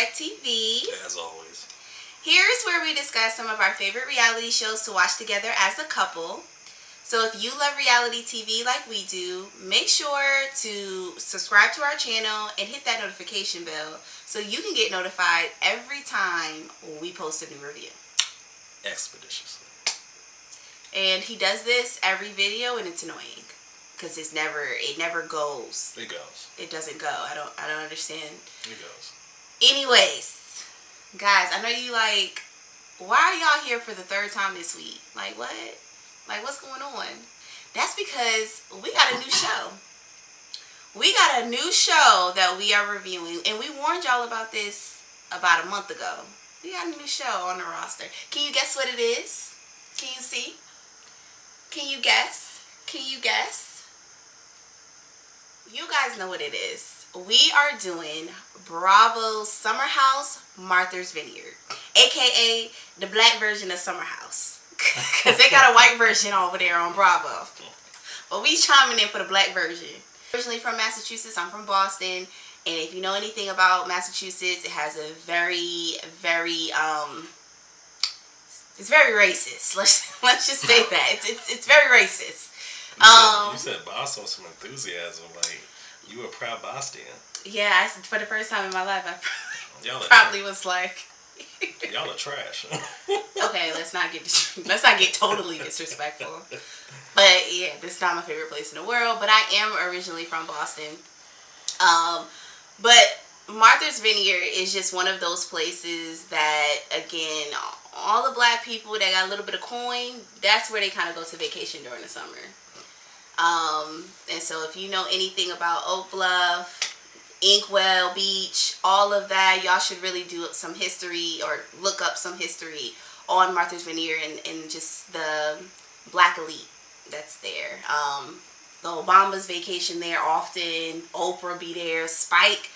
Tech TV. As always. Here's where we discuss some of our favorite reality shows to watch together as a couple. So if you love reality TV like we do, make sure to subscribe to our channel and hit that notification bell so you can get notified every time we post a new review. Expeditiously. And he does this every video, and it's annoying because it never goes. It goes. It doesn't go. I don't understand. It goes. Anyways, guys, I know you like, why are y'all here for the third time this week? Like, what? Like, what's going on? That's because we got a new show. We got a new show that we are reviewing, and we warned y'all about this about a month ago. We got a new show on the roster. Can you guess what it is? Can you see? Can you guess? Can you guess? You guys know what it is. We are doing Bravo's Summer House, Martha's Vineyard, aka the black version of Summer House, because they got a white version over there on Bravo. But we chiming in for the black version. Originally from Massachusetts, I'm from Boston, and if you know anything about Massachusetts, it has a very, very it's very racist. Let's just say that it's very racist. You said Boston with some enthusiasm, like you a proud Bostonian. Yeah, for the first time in my life, I Y'all probably was like, y'all are trash. Okay, let's not get totally disrespectful. But yeah, this is not my favorite place in the world. But I am originally from Boston. But Martha's Vineyard is just one of those places that, again, all the black people that got a little bit of coin, that's where they kind of go to vacation during the summer. And so if you know anything about Oak Bluff, Inkwell Beach, all of that, y'all should really do some history or look up some history on Martha's Vineyard and just the black elite that's there. The Obamas vacation there often. Oprah be there. Spike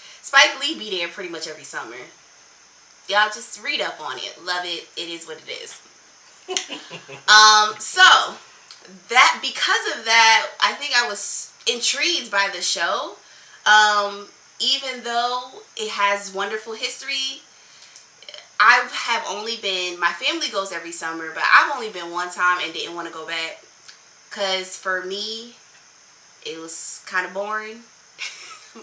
Lee be there pretty much every summer. Y'all just read up on it. Love it. It is what it is. So that because of that, I think I was intrigued by the show. Even though it has wonderful history, I have only been, my family goes every summer, but I've only been one time and didn't want to go back. Because for me, it was kind of boring.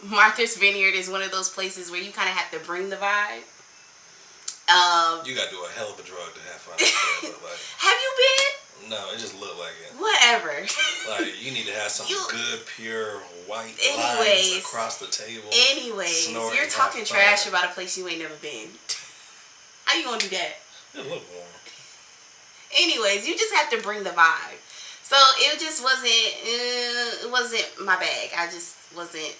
Martha's Vineyard is one of those places where you kind of have to bring the vibe. You gotta do a hell of a drug to have fun. Like, have you been? No, it just looked like it. Whatever. Like, you need to have some good, pure, white anyways, lines across the table. Anyways, you're talking trash about a place you ain't never been. How you gonna do that? It looked warm. Anyways, you just have to bring the vibe. So it just wasn't, it wasn't my bag. I just wasn't,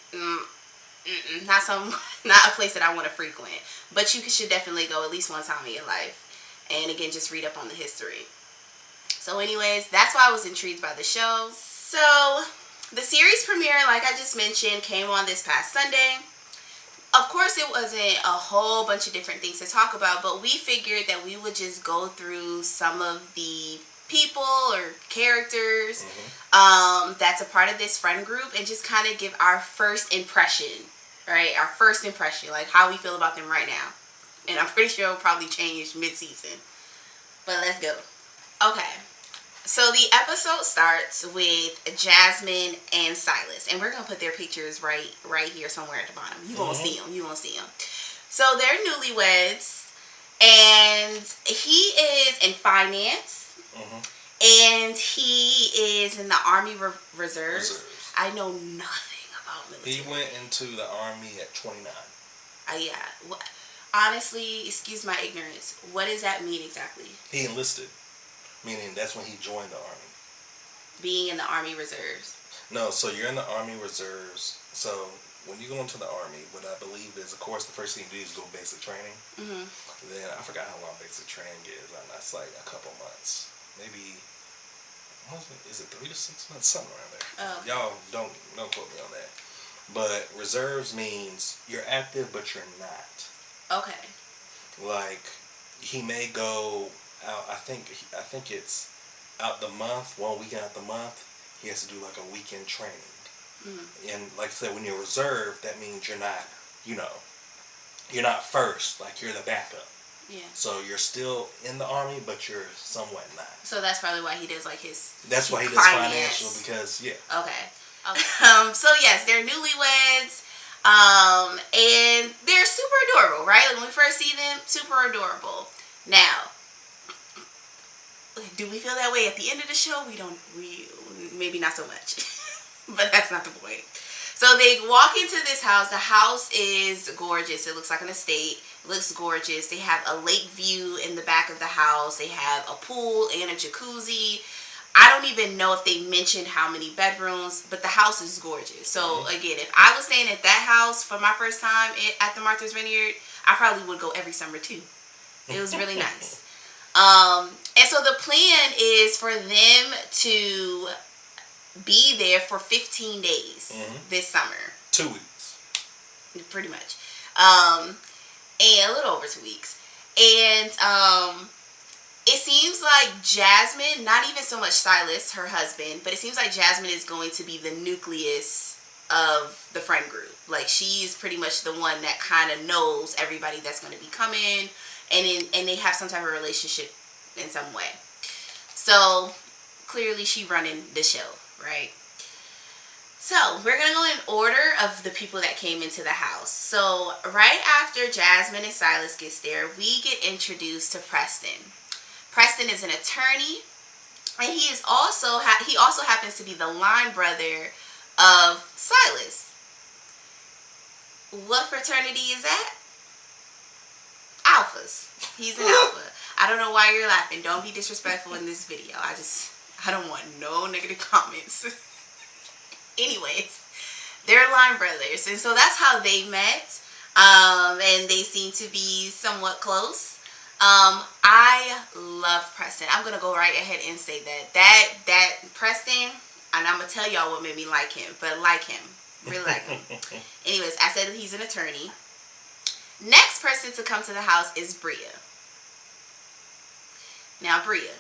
not a place that I want to frequent. But you should definitely go at least one time in your life. And again, just read up on the history. So anyways, that's why I was intrigued by the show. So the series premiere, like I just mentioned, came on this past Sunday. Of course, it wasn't a whole bunch of different things to talk about, but we figured that we would just go through some of the people or characters that's a part of this friend group and just kind of give our first impression, right? Our first impression, like how we feel about them right now. And I'm pretty sure it'll probably change mid-season. But let's go. Okay. So the episode starts with Jasmine and Silas. And we're going to put their pictures right here somewhere at the bottom. You won't see them. You won't see them. So they're newlyweds. And he is in finance. And he is in the Army Reserves. I know nothing about military. He went into the Army at 29. Yeah. Honestly, excuse my ignorance. What does that mean exactly? He enlisted. Meaning that's when he joined the Army. Being in the Army Reserves. No, so you're in the Army Reserves. So when you go into the Army, what I believe is, of course, the first thing you do is go basic training. Then I forgot how long basic training is. And that's like a couple months. Maybe, is it 3 to 6 months? Something around there. Oh. Y'all don't quote me on that. But reserves means you're active, but you're not. Okay. Like, he may go out, I think it's out the month, 1 weekend out the month, he has to do like a weekend training. And like I said, when you're reserved, that means you're not, you're not first. Like, you're the backup. Yeah. So you're still in the army, but you're somewhat not. So that's probably why he does like his. That's why he does financial, because Okay. So yes, they're newlyweds. And they're super adorable, right? Like when we first see them, super adorable. Now, do we feel that way at the end of the show? We maybe not so much. But that's not the point. So they walk into this house. The house is gorgeous. It looks like an estate. It looks gorgeous. They have a lake view in the back of the house. They have a pool and a jacuzzi. I don't even know if they mentioned how many bedrooms, but the house is gorgeous. So again, if I was staying at that house for my first time at the Martha's Vineyard, I probably would go every summer too. It was really nice. And so the plan is for them to be there for 15 days this summer. 2 weeks. Pretty much. And a little over 2 weeks. And it seems like Jasmine, not even so much Silas, her husband, but it seems like Jasmine is going to be the nucleus of the friend group. Like, she's pretty much the one that kind of knows everybody that's going to be coming, and they have some type of relationship in some way. So clearly she running the show, right? So we're going to go in order of the people that came into the house. So right after Jasmine and Silas gets there, we get introduced to Preston. Preston is an attorney, and he also happens to be the line brother of Silas. What fraternity is that? Alphas. He's an alpha. I don't know why you're laughing. Don't be disrespectful in this video. I don't want no negative comments. Anyways, they're line brothers, and so that's how they met. And they seem to be somewhat close. I love Preston. I'm gonna go right ahead and say that Preston, and I'm gonna tell y'all what made me like him, but like him, really like him. Anyways, I said that he's an attorney. Next person to come to the house is Bria. Now, Bria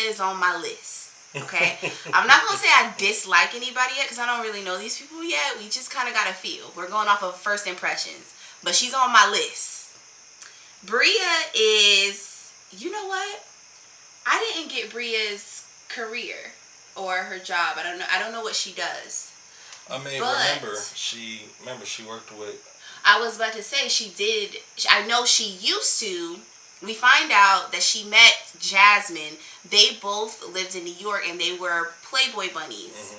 is on my list. Okay, I'm not gonna say I dislike anybody yet because I don't really know these people yet. We just kind of got a feel. We're going off of first impressions, but she's on my list. Bria is, you know what? I didn't get Bria's career or her job. I don't know what she does. I mean, remember she worked with. I was about to say she did. I know she used to. We find out that she met Jasmine. They both lived in New York and they were Playboy bunnies.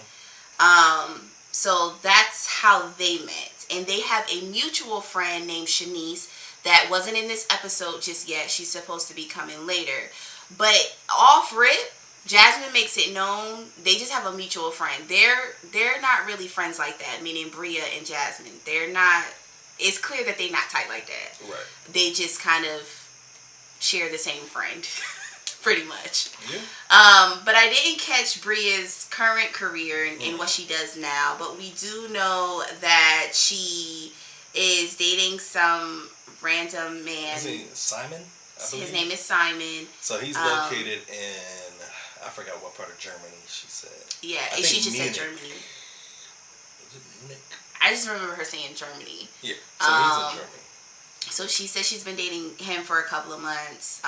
So that's how they met. And they have a mutual friend named Shanice that wasn't in this episode just yet. She's supposed to be coming later. But off rip, Jasmine makes it known they just have a mutual friend. They're not really friends like that, meaning Bria and Jasmine. They're not. It's clear that they're not tight like that. Right. They just kind of share the same friend, pretty much. Yeah. But I didn't catch Bria's current career and what she does now. But we do know that she is dating some random man. Is he Simon? His name is Simon. So he's located in, I forgot what part of Germany she said. Yeah, she just said Germany. Is it Munich? I just remember her saying Germany. Yeah, so he's in Germany. So she said she's been dating him for a couple of months.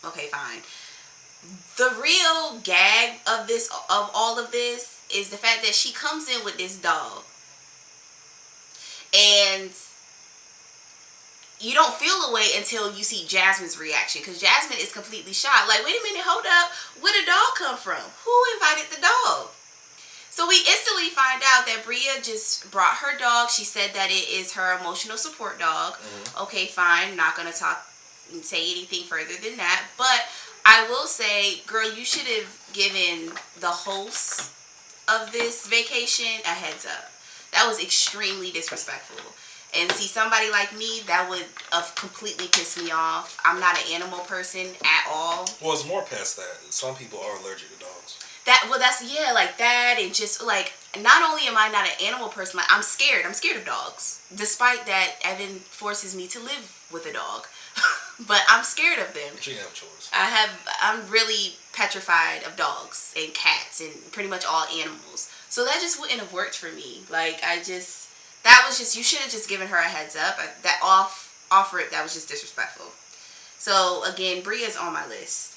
Okay, fine. The real gag of all of this is the fact that she comes in with this dog. And you don't feel a way until you see Jasmine's reaction. Because Jasmine is completely shocked. Like, wait a minute, hold up. Where did the dog come from? Who invited the dog? So we instantly find out that Bria just brought her dog. She said that it is her emotional support dog. Okay, fine. Not going to say anything further than that. But I will say, girl, you should have given the host of this vacation a heads up. That was extremely disrespectful. And see, somebody like me, that would have completely pissed me off. I'm not an animal person at all. Well, it's more past that. Some people are allergic to dogs. Like that, and just like, not only am I not an animal person, like I'm scared of dogs, despite that Evan forces me to live with a dog. But I'm scared of them. But you have a choice. I'm really petrified of dogs and cats and pretty much all animals. So that just wouldn't have worked for me. Like, That was just, you should have just given her a heads up. That off rip, that was just disrespectful. So again, Bria is on my list.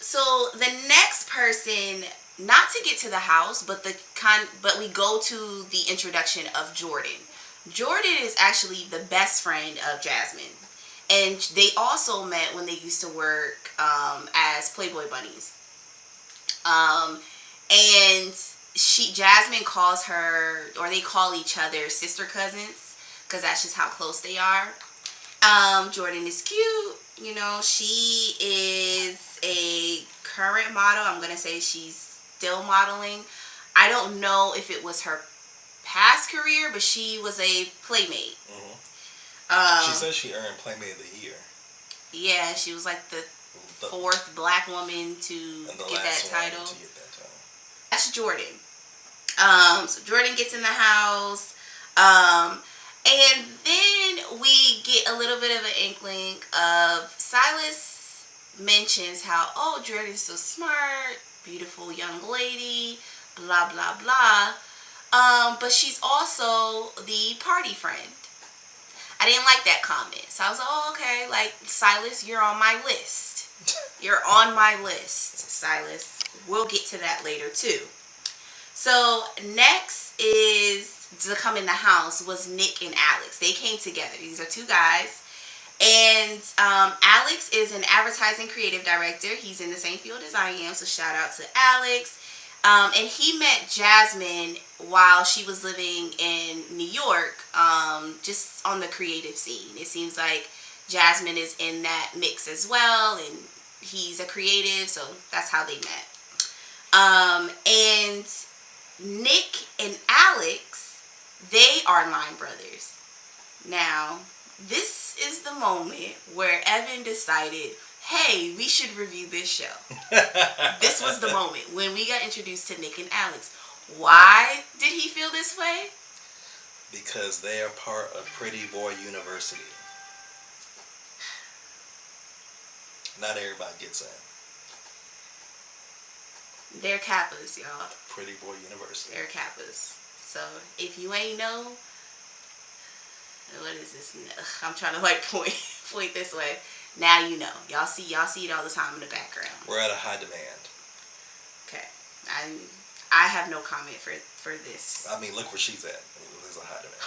So the next person, not to get to the house, but we go to the introduction of Jordan. Jordan is actually the best friend of Jasmine, and they also met when they used to work as Playboy bunnies. And Jasmine calls her, or they call each other sister cousins, because that's just how close they are. Jordan is cute. You know, she is a current model. I'm going to say she's still modeling. I don't know if it was her past career, but she was a Playmate. She says she earned Playmate of the Year. Yeah, she was like the fourth black woman to get that title. That's Jordan. So Jordan gets in the house. And then we get a little bit of an inkling of Silas mentions how, oh, Jordan's so smart, beautiful young lady, blah, blah, blah. But she's also the party friend. I didn't like that comment. So I was like, oh, okay, like, Silas, you're on my list. You're on my list, Silas. We'll get to that later, too. So next is to come in the house was Nick and Alex. They came together. These are two guys. And Alex is an advertising creative director. He's in the same field as I am, so shout out to Alex. And he met Jasmine while she was living in New York, just on the creative scene. It seems like Jasmine is in that mix as well, and he's a creative, so that's how they met. And Nick and Alex, they are line brothers. Now, this is the moment where Evan decided, hey, we should review this show. This was the moment when we got introduced to Nick and Alex. Why did he feel this way? Because they are part of Pretty Boy University. Not everybody gets in. They're Kappas, y'all. Pretty Boy University. They're Kappas. So, if you ain't know, what is this? I'm trying to like point this way. Now you know. Y'all see it all the time in the background. We're at a high demand. Okay. I have no comment for this. I mean, look where she's at. There's a high demand.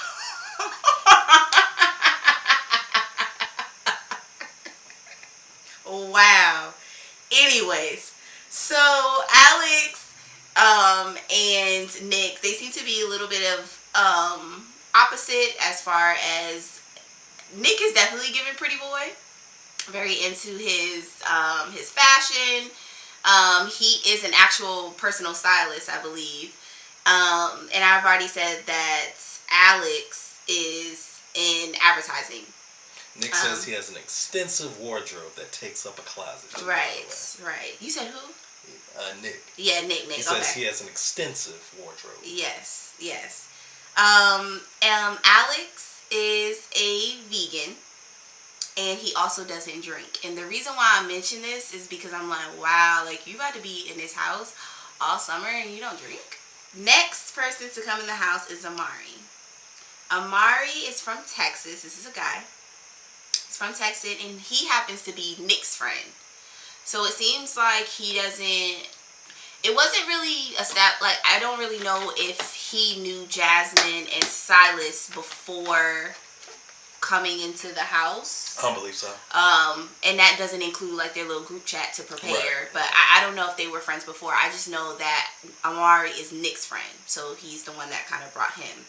Wow. Anyways, so Alex and Nick, they seem to be a little bit of opposite as far as Nick is definitely giving Pretty Boy. Very into his fashion. He is an actual personal stylist, I believe. And I've already said that Alex is in advertising. Nick says he has an extensive wardrobe that takes up a closet. Right. You said who? Nick. Yeah, Nick. He says he has an extensive wardrobe. Yes. Alex is a vegan. And he also doesn't drink. And the reason why I mention this is because I'm like, wow, like you got to be in this house all summer and you don't drink? Next person to come in the house is Amari. Amari is from Texas. This is a guy. He's from Texas and he happens to be Nick's friend. So it seems like it wasn't really a step, like I don't really know if he knew Jasmine and Silas before coming into the house. I don't believe so. And that doesn't include like their little group chat to prepare. Right. But I don't know if they were friends before. I just know that Amari is Nick's friend. So he's the one that kind of brought him.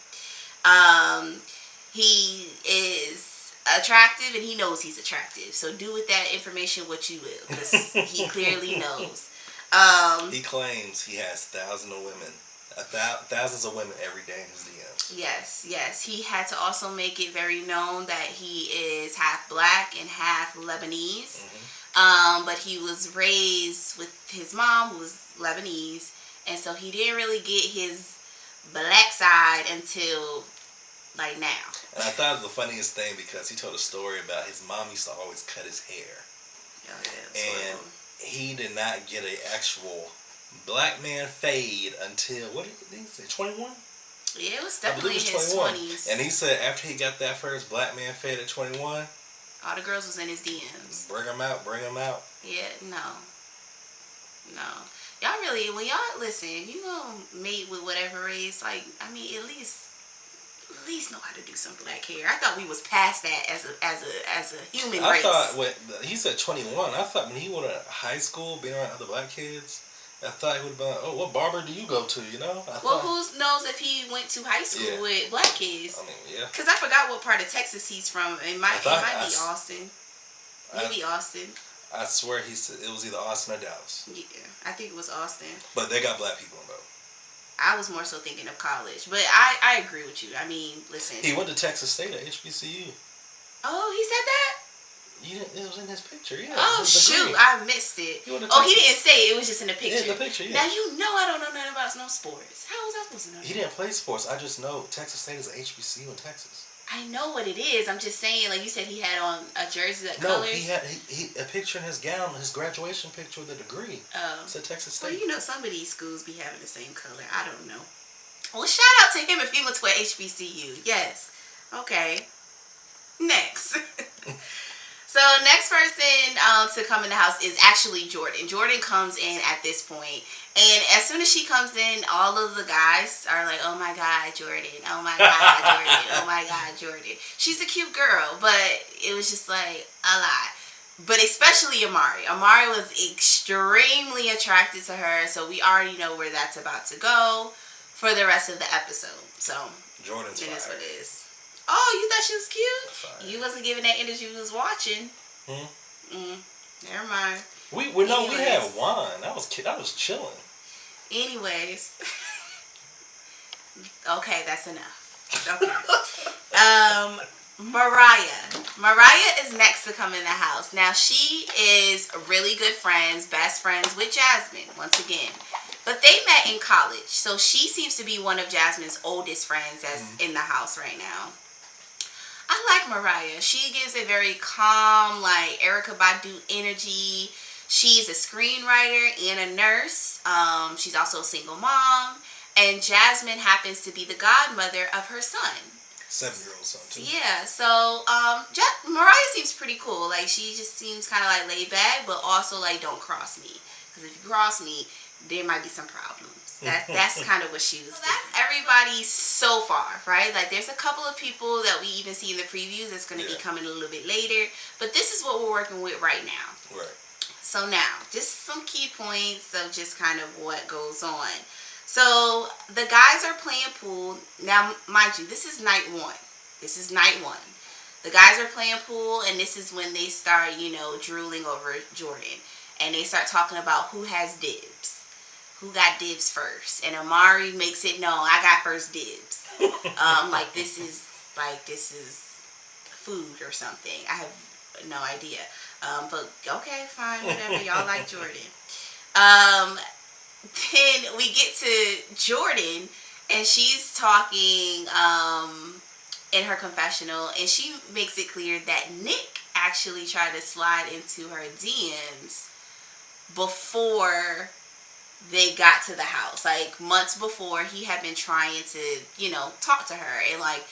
He is attractive and he knows he's attractive. So do with that information what you will. Because he clearly knows. He claims he has thousands of women every day in his DMs. Yes. He had to also make it very known that he is half black and half Lebanese. Mm-hmm. But he was raised with his mom, who was Lebanese, and so he didn't really get his black side until like now. And I thought it was the funniest thing because he told a story about his mom used to always cut his hair. Oh, yeah, and he did not get an actual black man fade until, what did he say, 21? Yeah, it was I definitely believe in it was his 21. 20s. And he said after he got that first black man fed at 21, all the girls was in his DMs. bring him out, bring him out. Yeah, no. No. Y'all really, when y'all listen, you gonna mate with whatever race, like, I mean, at least know how to do some black hair. I thought we was past that as a human I race. thought when he said 21, I thought when he went to high school, being around other black kids, I thought he would have been like, oh, what barber do you go to? You know? Well, who knows if he went to high school with black kids? I mean, yeah. Because I forgot what part of Texas he's from. It might be Austin. Maybe Austin. I swear he said it was either Austin or Dallas. Yeah, I think it was Austin. But they got black people in both. I was more so thinking of college, but I agree with you. I mean, listen. He went to Texas State at HBCU. Oh, he said that? It was in his picture, yeah. Oh, shoot, I missed it. He didn't say it. It was just in the picture. In the picture, yeah. Now, you know I don't know nothing about no sports. How was I supposed to know that? He didn't play sports. I just know Texas State is an HBCU in Texas. I know what it is. I'm just saying, like you said, he had on a jersey that colors. No, he had a picture in his gown, his graduation picture with a degree. Oh. Said Texas State. Well, you know, some of these schools be having the same color. I don't know. Well, shout out to him if he went to a HBCU. Yes. Okay. Next. So next person to come in the house is actually Jordan. Jordan comes in at this point, and as soon as she comes in, all of the guys are like, "Oh my God, Jordan! Oh my God, Jordan! Oh my God, Jordan!" She's a cute girl, but it was just like a lot. But especially Amari. Amari was extremely attracted to her, so we already know where that's about to go for the rest of the episode. So Jordan's it fire. is what it is. Oh, you thought she was cute? Fire. You wasn't giving that energy you was watching. Never mind. We had wine. I was chilling. Anyways. Okay, that's enough. Okay. Mariah is next to come in the house. Now she is really good friends, best friends with Jasmine, once again. But they met in college. So she seems to be one of Jasmine's oldest friends that's in the house right now. I like Mariah. She gives a very calm, like Erykah Badu energy. She's a screenwriter and a nurse. She's also a single mom. And Jasmine happens to be the godmother of her son. 7-year-old son, too. Yeah, so Mariah seems pretty cool. Like, she just seems kind of like laid back, but also like, don't cross me. Because if you cross me, there might be some problems. That's kind of what she was. So that's everybody so far, right? Like, there's a couple of people that we even see in the previews that's going to be coming a little bit later. But this is what we're working with right now. Right. So now, just some key points of just kind of what goes on. So the guys are playing pool. Now, mind you, this is night one. The guys are playing pool, and this is when they start, drooling over Jordan. And they start talking about who has dibs. Who got dibs first? And Amari makes it known, I got first dibs. Like this is food or something. I have no idea. But okay, fine, whatever. Y'all like Jordan. Then we get to Jordan, and she's talking in her confessional, and she makes it clear that Nick actually tried to slide into her DMs before they got to the house. Like, months before, he had been trying to, talk to her. And, like,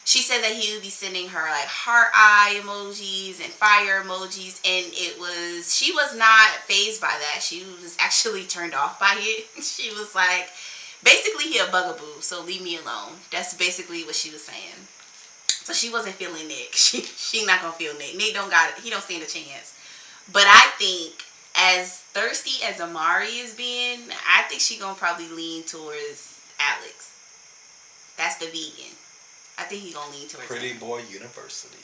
she said that he would be sending her, like, heart eye emojis and fire emojis. And she was not fazed by that. She was actually turned off by it. She was like, basically, he a bugaboo, so leave me alone. That's basically what she was saying. So she wasn't feeling Nick. She not gonna feel Nick. Nick don't got it. He don't stand a chance. But I think, as thirsty as Amari is being, I think she gonna probably lean towards Alex. That's the vegan. I think he gonna lean towards Pretty him. Boy University.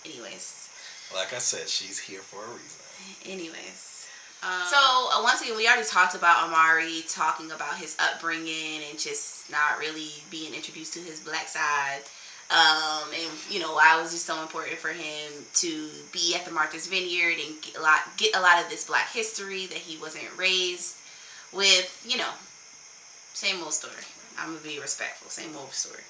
Anyways. Like I said, she's here for a reason. Anyways. So, once again, we already talked about Amari talking about his upbringing and just not really being introduced to his black side. And why it was just so important for him to be at the Martha's Vineyard and get a lot of this black history that he wasn't raised with. Same old story. I'm gonna be respectful. Same old story.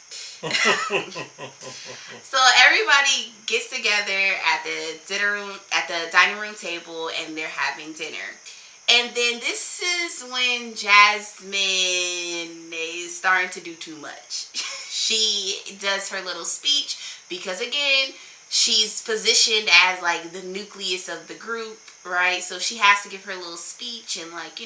So everybody gets together at the dining room table, and they're having dinner. And then this is when Jasmine is starting to do too much. She does her little speech because, again, she's positioned as like the nucleus of the group, right? So she has to give her little speech and, like,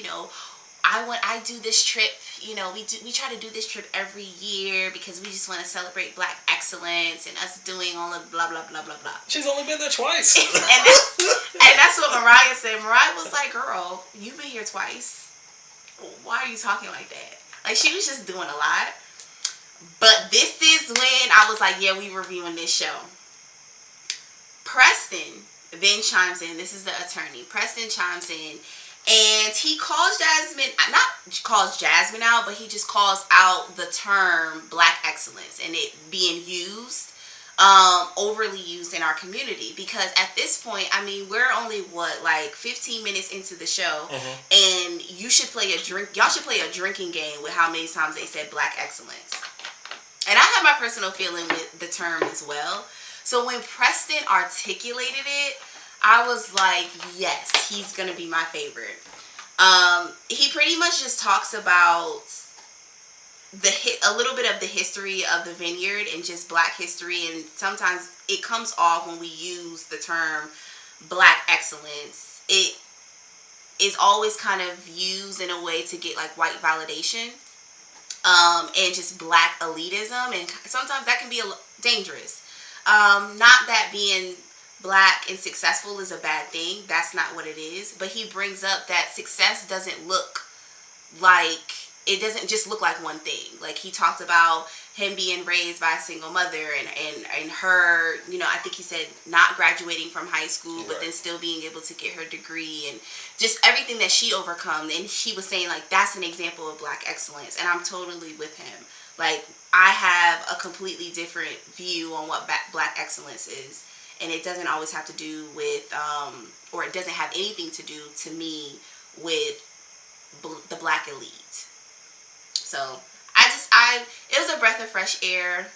I do this trip, we try to do this trip every year because we just want to celebrate Black excellence and us doing all of blah blah blah blah blah. She's only been there twice. and that's what Mariah said. Mariah was like, "Girl, you've been here twice. Why are you talking like that?" Like, she was just doing a lot. But this is when I was like, "Yeah, we reviewing this show." Preston then chimes in. This is the attorney. Preston chimes in. And he calls Jasmine out, but he just calls out the term Black excellence and it being used, overly used in our community. Because at this point, I mean, we're only 15 minutes into the show, and y'all should play a drinking game with how many times they said Black excellence. And I have my personal feeling with the term as well. So when Preston articulated it, I was like, yes, he's going to be my favorite. He pretty much just talks about a little bit of the history of the Vineyard and just Black history. And sometimes it comes off when we use the term Black excellence. It is always kind of used in a way to get like white validation, and just Black elitism. And sometimes that can be dangerous. Not that being Black and successful is a bad thing. That's not what it is. But he brings up that success doesn't just look like one thing. Like, he talked about him being raised by a single mother and her, I think he said not graduating from high school, but then still being able to get her degree and just everything that she overcome. And he was saying, like, that's an example of Black excellence. And I'm totally with him. Like, I have a completely different view on what Black excellence is. And it doesn't always have to do with, or it doesn't have anything to do, to me, with the Black elite. So, it was a breath of fresh air.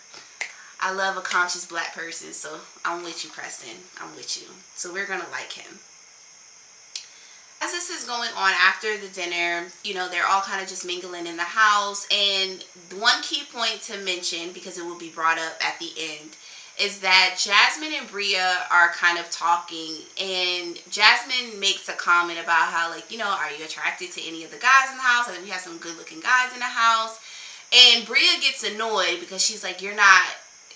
I love a conscious Black person, so I'm with you, Preston. I'm with you. So we're going to like him. As this is going on after the dinner, they're all kind of just mingling in the house. And one key point to mention, because it will be brought up at the end, is that Jasmine and Bria are kind of talking, and Jasmine makes a comment about how, like, are you attracted to any of the guys in the house? I think we have some good looking guys in the house. And Bria gets annoyed because she's like, you're not,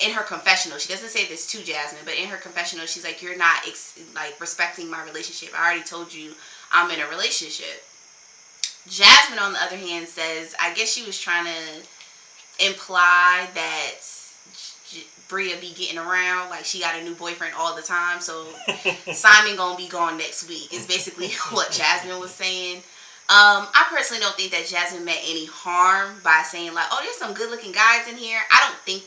in her confessional, she doesn't say this to Jasmine, but in her confessional, she's like, you're not respecting my relationship. I already told you I'm in a relationship. Jasmine, on the other hand, says, I guess she was trying to imply that Bria be getting around, like she got a new boyfriend all the time, so Simon gonna be gone next week, is basically what Jasmine was saying. I personally don't think that Jasmine meant any harm by saying, like, oh, there's some good looking guys in here. I don't think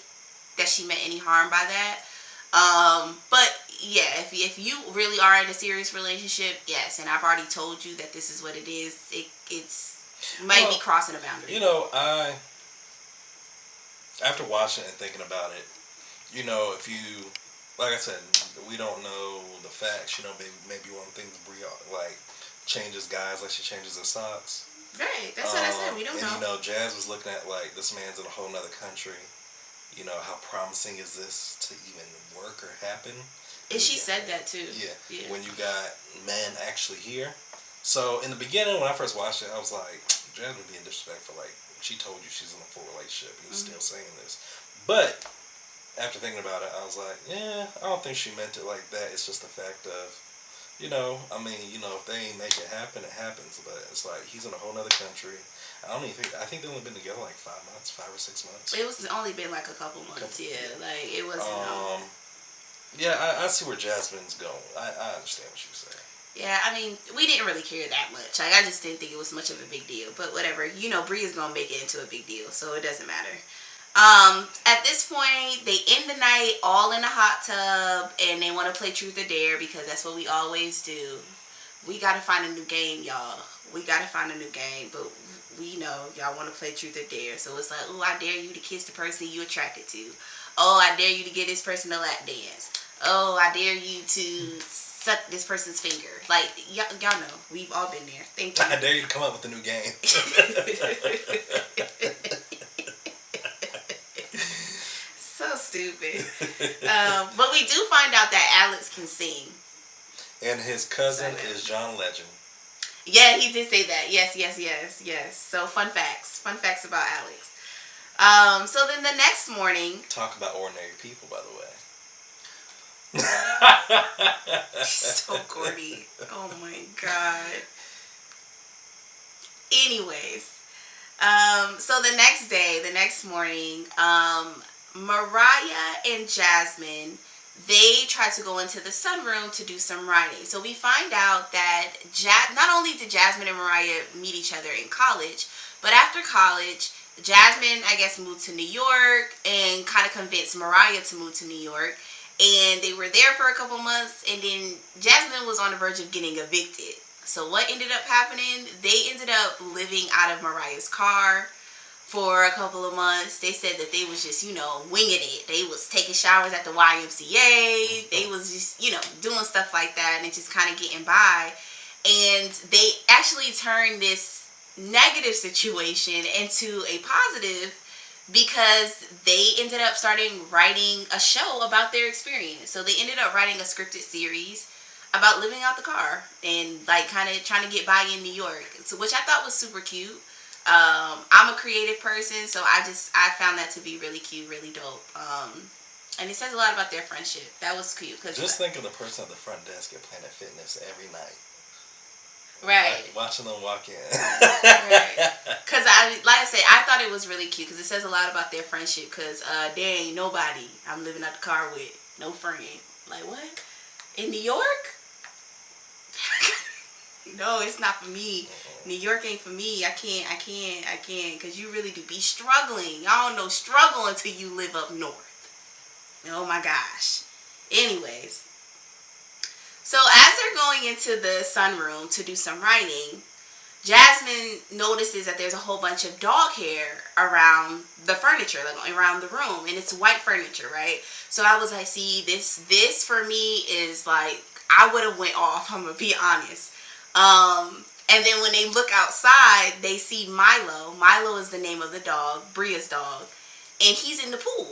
that she meant any harm by that. But yeah, if you really are in a serious relationship, yes, and I've already told you that this is what it is, it's might be crossing a boundary. After watching and thinking about it, if you, like I said, we don't know the facts. Maybe one of the things Bria changes guys like she changes her socks. Right, that's what I said. We don't know. And Jazz was looking at like, this man's in a whole nother country. How promising is this to even work or happen? And she said that too. Yeah. When you got men actually here. So in the beginning, when I first watched it, I was like, Jasmine being disrespectful. Like, she told you she's in a full relationship. You're still saying this. But after thinking about it, I was like, yeah, I don't think she meant it like that. It's just the fact of, if they ain't make it happen, it happens. But it's like, he's in a whole nother country. I think they've only been together like 5 or 6 months. It was only been like a couple months, Like, it wasn't. Yeah, I see where Jasmine's going. I understand what you're saying. Yeah, I mean, we didn't really care that much. Like, I just didn't think it was much of a big deal. But whatever, Bria's gonna make it into a big deal, so it doesn't matter. At this point, they end the night all in a hot tub, and they want to play Truth or Dare because that's what we always do. We gotta find a new game, y'all. We gotta find a new game, but we know y'all want to play Truth or Dare. So it's like, oh, I dare you to kiss the person you attracted to. Oh, I dare you to get this person a lap dance. Oh, I dare you to suck this person's finger. Like, y'all know. We've all been there. Thank you. I dare you to come up with a new game. So stupid. But we do find out that Alex can sing. And his cousin is John Legend. Yeah, he did say that. Yes. So fun facts about Alex. So then the next morning. Talk about ordinary people, by the way. So corny. Oh my god. Anyways, so the next morning, Mariah and Jasmine, they try to go into the sunroom to do some writing. So we find out that not only did Jasmine and Mariah meet each other in college, but after college, Jasmine, I guess, moved to New York and kind of convinced Mariah to move to New York. And they were there for a couple months, and then Jasmine was on the verge of getting evicted. So what ended up happening? They ended up living out of Mariah's car for a couple of months. They said that they was just, winging it. They was taking showers at the YMCA. They was just, doing stuff like that and just kind of getting by. And they actually turned this negative situation into a positive, because they ended up writing a show about their experience. So they ended up writing a scripted series about living out the car and like kind of trying to get by in New York. So, which I thought was super cute. I'm a creative person, so I found that to be really cute, really dope. And it says a lot about their friendship. That was cute. Just think of the person at the front desk at Planet Fitness every night. Right. Like watching them walk in. Right. Because like I said, I thought it was really cute because it says a lot about their friendship. Because there ain't nobody I'm living out the car with. No friend. Like, what? In New York? No, it's not for me. New York ain't for me. I can't. Because you really do be struggling. Y'all don't know struggle until you live up north. Oh my gosh. Anyways. So as they're going into the sunroom to do some writing, Jasmine notices that there's a whole bunch of dog hair around the furniture, like around the room, and it's white furniture, right? So I was like, see, this for me is like, I would have went off, I'm gonna be honest. And then when they look outside, they see Milo. Milo is the name of the dog, Bria's dog, and he's in the pool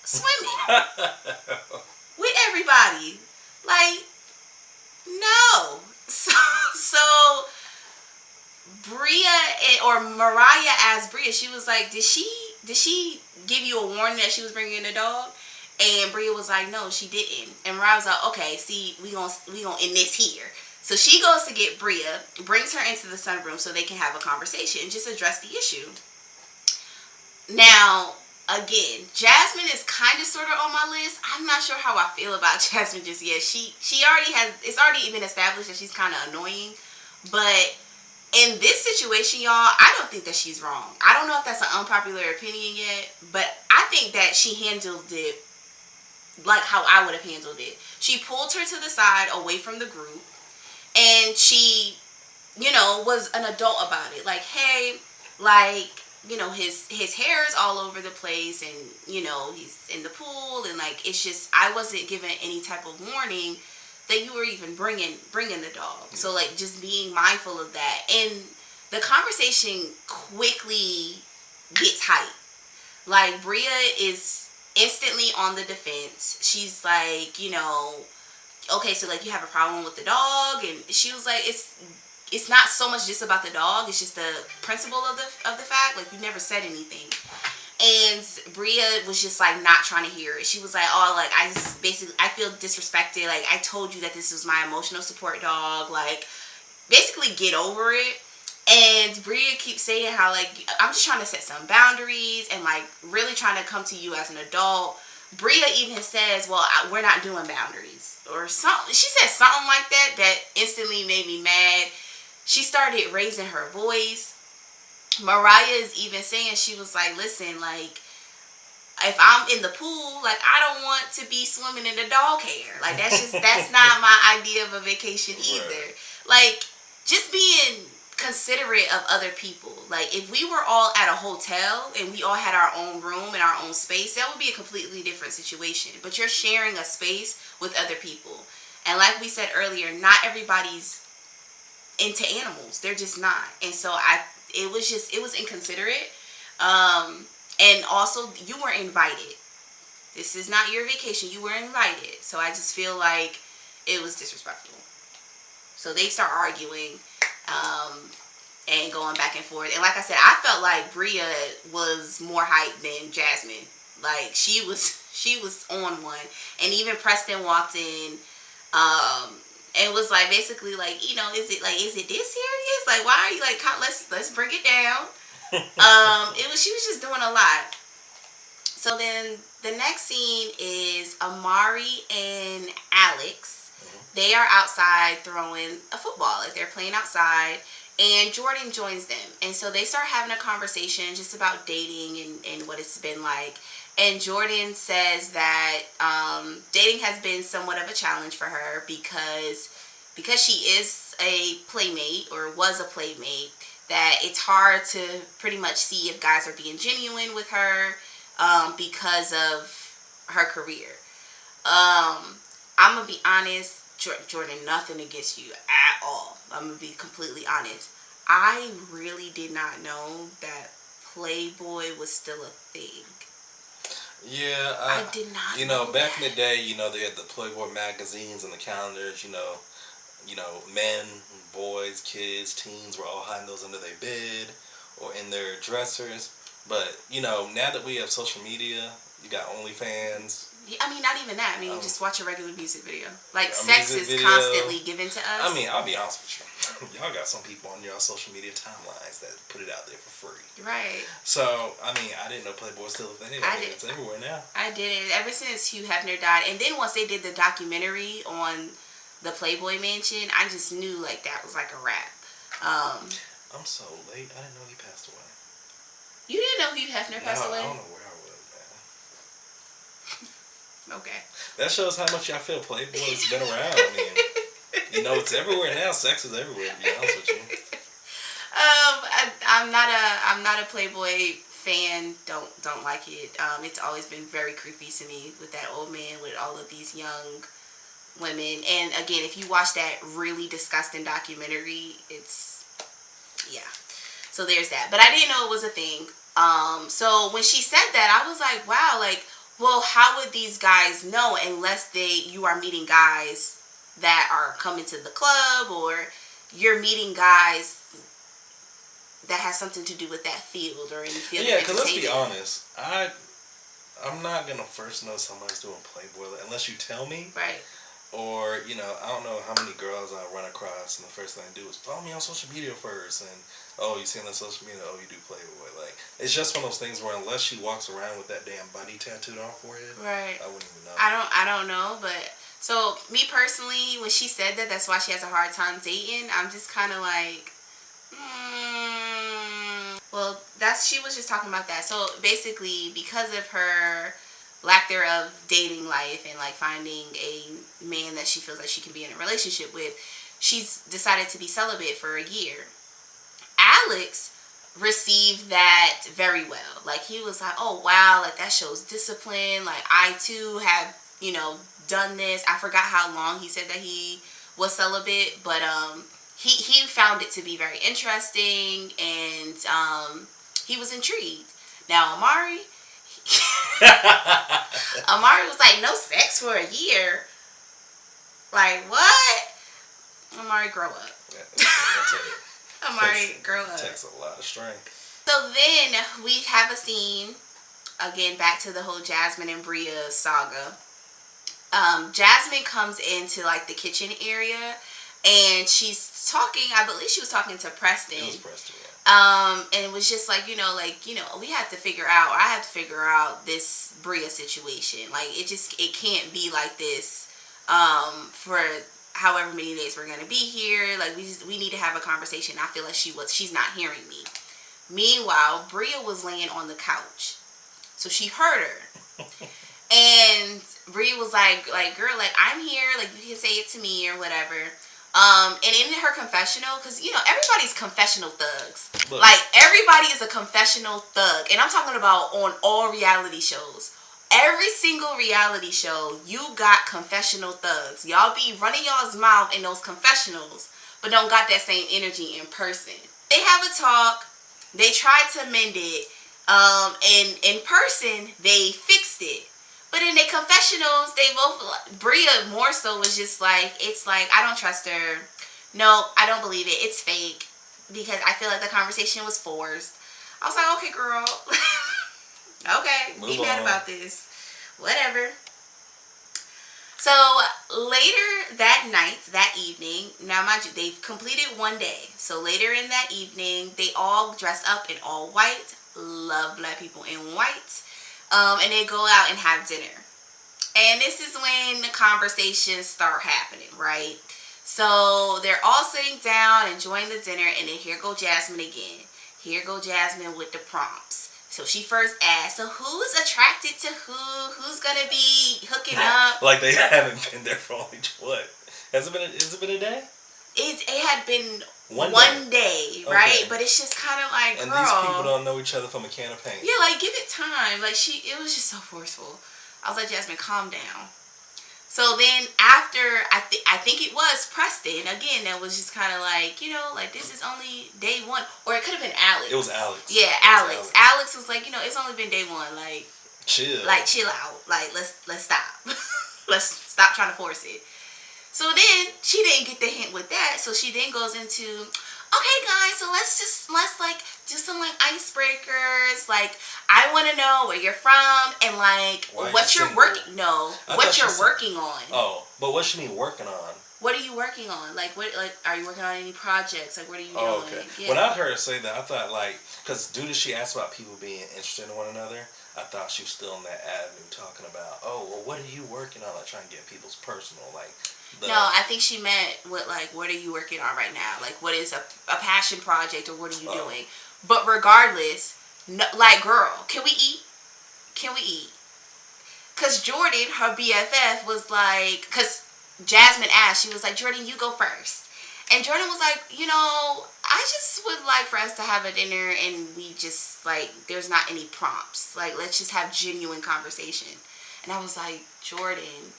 swimming with everybody. Like, no. So Bria, or Mariah asked Bria, she was like, did she give you a warning that she was bringing in a dog? And Bria was like, no, she didn't. And Mariah was like, okay, see, we gonna end this here. So she goes to get Bria, brings her into the sunroom so they can have a conversation and just address the issue. Now, again, Jasmine is kind of sort of on my list. I'm not sure how I feel about Jasmine just yet. She already it's already been established that she's kind of annoying. But in this situation, y'all, I don't think that she's wrong. I don't know if that's an unpopular opinion yet, but I think that she handled it like how I would have handled it. She pulled her to the side away from the group, and she, was an adult about it. Like, hey, like, his hair is all over the place, and, he's in the pool, and, like, it's just, I wasn't given any type of warning that you were even bringing the dog. So, like, just being mindful of that. And the conversation quickly gets hype. Like, Bria is instantly on the defense. She's like, okay, so, like, you have a problem with the dog? And she was like, it's not so much just about the dog, it's just the principle of the fact. Like, you never said anything. And Bria was just, like, not trying to hear it. She was like, oh, like, I feel disrespected. Like, I told you that this was my emotional support dog. Like, basically get over it. And Bria keeps saying how, like, I'm just trying to set some boundaries and, like, really trying to come to you as an adult. Bria even says, well, we're not doing boundaries or something. She said something like that instantly made me mad. She started raising her voice. Mariah is even saying, she was like, listen, like, if I'm in the pool, like, I don't want to be swimming in the dog hair. Like, that's not my idea of a vacation either. Right. Like, just being considerate of other people. Like, if we were all at a hotel and we all had our own room and our own space, that would be a completely different situation. But you're sharing a space with other people. And like we said earlier, not everybody's into animals. They're just not. And so it was inconsiderate. And also, you were invited. This is not your vacation. You were invited. So I just feel like it was disrespectful. So they start arguing and going back and forth. And like I said, I felt like Bria was more hyped than Jasmine. Like she was on one. And even Preston walked in and was like basically like, is it this serious? Like, why are you like, let's bring it down. She was just doing a lot. So then the next scene is Amari and Alex. They are outside throwing a football. Like they're playing outside, and Jordan joins them. And so they start having a conversation just about dating and what it's been like. And Jordan says that dating has been somewhat of a challenge for her because she is a playmate or was a playmate, that it's hard to pretty much see if guys are being genuine with her because of her career. I'm going to be honest, Jordan, nothing against you at all. I'm going to be completely honest. I really did not know that Playboy was still a thing. Yeah, I did not know back that. in the day, they had the Playboy magazines and the calendars, men, boys, kids, teens were all hiding those under their bed or in their dressers. But, now that we have social media, you got OnlyFans. I mean, not even that. I mean, just watch a regular music video. Like, sex is video. constantly given to us. I mean, I'll be honest with you. Y'all got some people on your social media timelines that put it out there for free. Right. So, I mean, I didn't know Playboy was still a thing. It's everywhere now. I didn't. Ever since Hugh Hefner died. And then once they did the documentary on the Playboy Mansion, I just knew, like, that was like a wrap. I'm so late. I didn't know he passed away. You didn't know Hugh Hefner passed away? I don't know where I was, man. Okay. That shows how much I feel Playboy's been around. I mean, it's everywhere now. Sex is everywhere, to be honest with you. I'm not a Playboy fan. Don't like it. It's always been very creepy to me with that old man with all of these young women. And again, if you watch that really disgusting documentary, yeah. So there's that. But I didn't know it was a thing. So when she said that, I was like, wow, like, well, how would these guys know unless you are meeting guys that are coming to the club, or you're meeting guys that have something to do with that field or in the field of entertainment? Yeah, because let's be honest, I'm not going to first know somebody's doing Playboy unless you tell me. Right. Or, I don't know how many girls I run across, and the first thing I do is follow me on social media first, and, oh, you see on social media, oh, you do Playboy. Like, it's just one of those things where unless she walks around with that damn body tattooed on her forehead, right, I wouldn't even know. I don't know, but, so, me personally, when she said that's why she has a hard time dating, I'm just kind of like, well, she was just talking about that. So, basically, because of her lack thereof dating life and like finding a man that she feels like she can be in a relationship with, she's decided to be celibate for a year. Alex received that very well. Like, he was like, oh wow, like that shows discipline, like I too have done this. I forgot how long he said that he was celibate, but he found it to be very interesting, and he was intrigued. Now Amari was like, no sex for a year. Like, what? Amari, grow up. Amari, grow up. It takes a lot of strength. So then we have a scene, again, back to the whole Jasmine and Bria saga. Jasmine comes into like the kitchen area, and she's talking, I believe she was talking to Preston. It was Preston, yeah. And it was just like, we have to figure out, I have to figure out this Bria situation. Like, it can't be like this, for however many days we're going to be here. Like, we need to have a conversation. I feel like she's not hearing me. Meanwhile, Bria was laying on the couch. So she heard her. And Bria was like, girl, like, I'm here. Like, you can say it to me or whatever. And in her confessional, because, everybody's confessional thugs. Look. Like, everybody is a confessional thug. And I'm talking about on all reality shows. every single reality show, you got confessional thugs. Y'all be running y'all's mouth in those confessionals, but don't got that same energy in person. They have a talk. They tried to mend it. And in person, they fixed it. But in their confessionals, they both, Bria more so was just like, it's like, I don't trust her. No, I don't believe it. It's fake. Because I feel like the conversation was forced. I was like, okay, girl. Okay, Move be mad on. about this. Whatever. So later that night, that evening, now mind you, they've completed one day. So later in that evening, they all dress up in all white. Love black people in white. And they go out and have dinner. And this is when the conversations start happening, right? So they're all sitting down, enjoying the dinner, and then here go Jasmine again. Here go Jasmine with the prompts. So she first asked, so who's attracted to who? Who's gonna be hooking up? Like they haven't been there for only what? Has it been a day? It had been one day, Okay. right? But it's just kind of like, and girl, these people don't know each other from a can of paint. Yeah, like give it time. Like it was just so forceful. I was like, Jasmine, calm down. So then after, I think it was Preston, again, that was just kind of like, like this is only day one. Or it could have been Alex. It was Alex. Yeah, Alex. Alex was like, it's only been day one. Like, chill. Like, chill out. Like, let's stop. Let's stop trying to force it. So then she didn't get the hint with that. So she then goes into, okay, guys, so let's like do some like icebreakers. Like, I want to know where you're from and like what you're working. No, what you're working on. Oh, but what she mean working on? What are you working on? Like, are you working on any projects? Like, what are you doing? Okay. Yeah. When I heard her say that, I thought like, because due to she asked about people being interested in one another, I thought she was still in that avenue talking about, oh, well, what are you working on? Like trying to get people's personal like. No, I think she meant what are you working on right now? Like, what is a passion project, or what are you doing? But regardless, no, like, girl, can we eat? Can we eat? Because Jordan, her BFF, was like, because Jasmine asked, she was like, Jordan, you go first. And Jordan was like, I just would like for us to have a dinner and we just, like, there's not any prompts. Like, let's just have genuine conversation. And I was like, Jordan,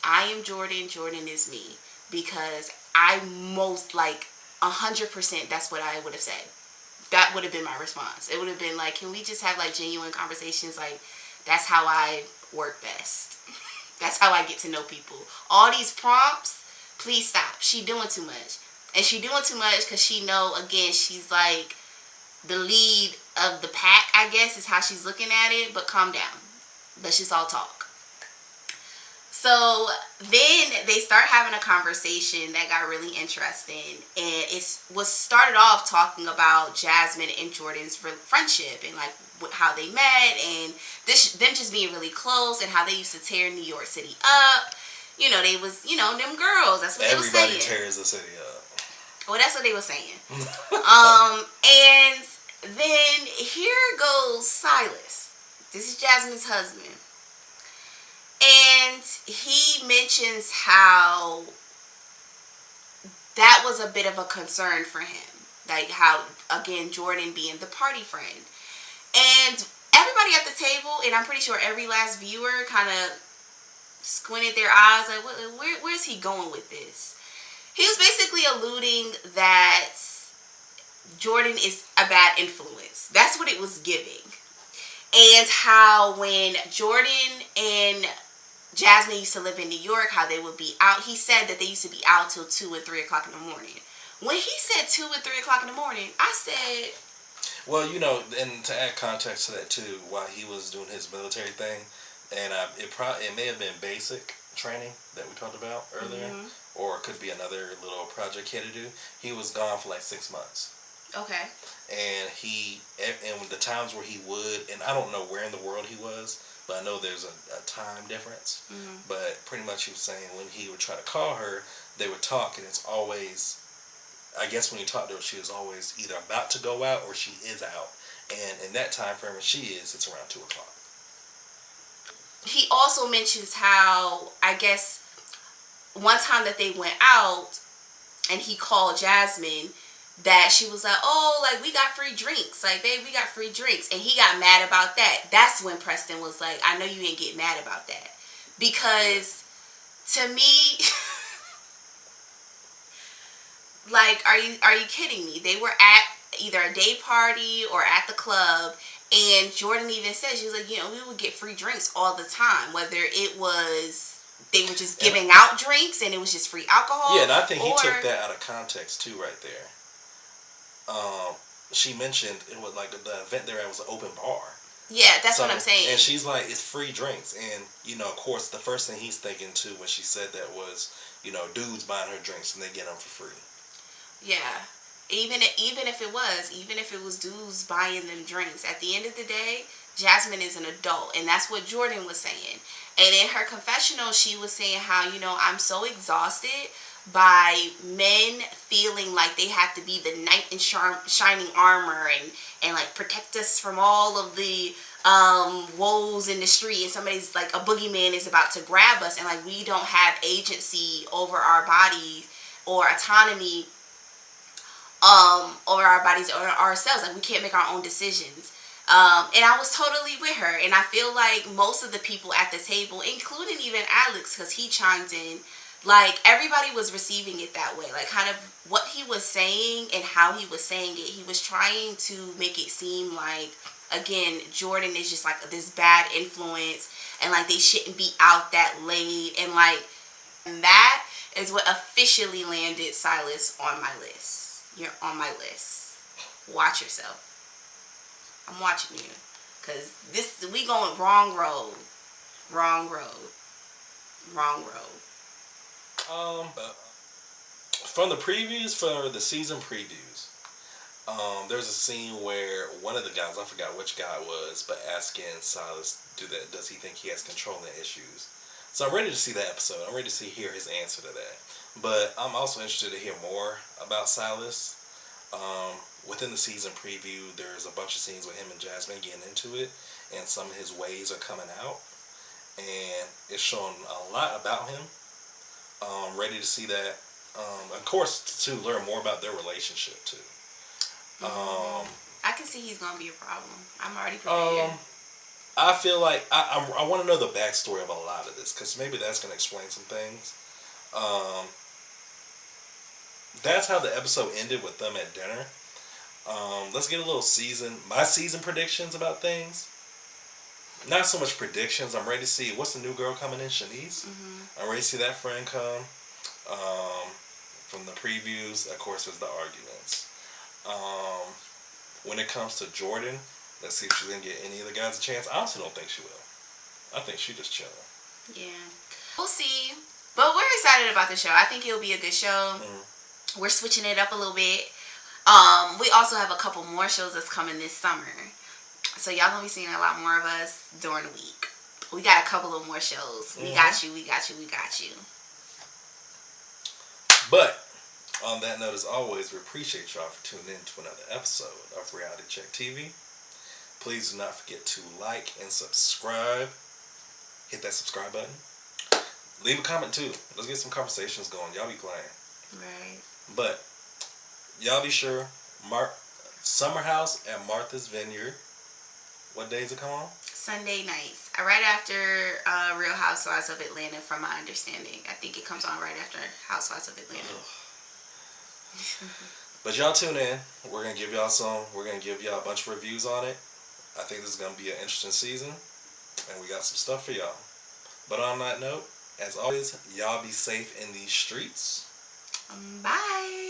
I am Jordan, Jordan is me. Because I most, like, 100% that's what I would have said. That would have been my response. It would have been like, can we just have, like, genuine conversations? Like, that's how I work best. That's how I get to know people. All these prompts, please stop. She doing too much. And she doing too much because she know, again, she's, like, the lead of the pack, I guess, is how she's looking at it. But calm down. Let's just all talk. So then they start having a conversation that got really interesting, and it was started off talking about Jasmine and Jordan's friendship and like how they met and them just being really close and how they used to tear New York City up. They was them girls. That's what they was saying. Everybody tears the city up. Well, that's what they were saying. And then here goes Silas. This is Jasmine's husband. And he mentions how that was a bit of a concern for him. Like how, again, Jordan being the party friend. And everybody at the table, and I'm pretty sure every last viewer kind of squinted their eyes like, where's he going with this? He was basically alluding that Jordan is a bad influence. That's what it was giving. And how when Jordan and Jasmine used to live in New York, how they would be out. He said that they used to be out till 2 and 3 o'clock in the morning. When he said 2 and 3 o'clock in the morning, I said... Well, and to add context to that too, while he was doing his military thing, and it may have been basic training that we talked about earlier, or it could be another little project he had to do. He was gone for like 6 months. Okay. And the times where he would, and I don't know where in the world he was, but I know there's a time difference. But pretty much he was saying when he would try to call her, they would talk, and it's always, I guess when you talk to her, she was always either about to go out or she is out. And in that time frame when she is, it's around 2 o'clock. He also mentions how, I guess, one time that they went out and he called Jasmine, that she was like, oh, like, we got free drinks. Like, babe, we got free drinks. And he got mad about that. That's when Preston was like, I know you ain't get mad about that. Because, to me, like, are you kidding me? They were at either a day party or at the club, and Jordan even said, she was like, we would get free drinks all the time, whether it was they were just giving out drinks and it was just free alcohol. Yeah, and I think he took that out of context too, right there. She mentioned it was like the event there was an open bar. Yeah, that's what I'm saying. And she's like, it's free drinks. And, of course, the first thing he's thinking, too, when she said that was, dudes buying her drinks and they get them for free. Yeah. Even if it was dudes buying them drinks, at the end of the day, Jasmine is an adult. And that's what Jordan was saying. And in her confessional, she was saying how, I'm so exhausted by men feeling like they have to be the knight in shining armor and like protect us from all of the woes in the street, and somebody's like a boogeyman is about to grab us, and like we don't have agency over our bodies or autonomy over our bodies or ourselves. Like, we can't make our own decisions. And I was totally with her, and I feel like most of the people at the table, including even Alex, because he chimed in, like, everybody was receiving it that way. Like, kind of what he was saying and how he was saying it, he was trying to make it seem like, again, Jordan is just like this bad influence, and like they shouldn't be out that late, and like, and that is what officially landed Silas on my list. You're on my list. Watch yourself. I'm watching you, cause we going wrong road. From the previews, for the season previews, there's a scene where one of the guys, I forgot which guy it was, but asking Silas, does he think he has controlling issues? So I'm ready to see that episode. I'm ready to hear his answer to that. But I'm also interested to hear more about Silas. Within the season preview, there's a bunch of scenes with him and Jasmine getting into it, and some of his ways are coming out, and it's showing a lot about him. Ready to see that. Of course, to learn more about their relationship too. I can see he's gonna be a problem. I'm already prepared. I feel like I want to know the backstory of a lot of this, because maybe that's going to explain some things. That's how the episode ended, with them at dinner. Let's get a little my season predictions about things. Not so much predictions. I'm ready to see what's the new girl coming in, Shanice. I'm ready to see that friend come. From the previews, of course, there's the arguments. When it comes to Jordan, let's see if she's going to get any of the guys a chance. I honestly don't think she will. I think she's just chilling. Yeah. We'll see. But we're excited about the show. I think it'll be a good show. We're switching it up a little bit. We also have a couple more shows that's coming this summer. So y'all going to be seeing a lot more of us during the week. We got a couple of more shows. We got you. But on that note, as always, we appreciate y'all for tuning in to another episode of Reality Check TV. Please do not forget to like and subscribe. Hit that subscribe button. Leave a comment too. Let's get some conversations going. Y'all be playing. Right. But y'all be sure, Summer House at Martha's Vineyard. What days it come on? Sunday nights. Right after Real Housewives of Atlanta, from my understanding. I think it comes on right after Housewives of Atlanta. But y'all tune in. We're going to give y'all a bunch of reviews on it. I think this is going to be an interesting season. And we got some stuff for y'all. But on that note, as always, y'all be safe in these streets. Bye.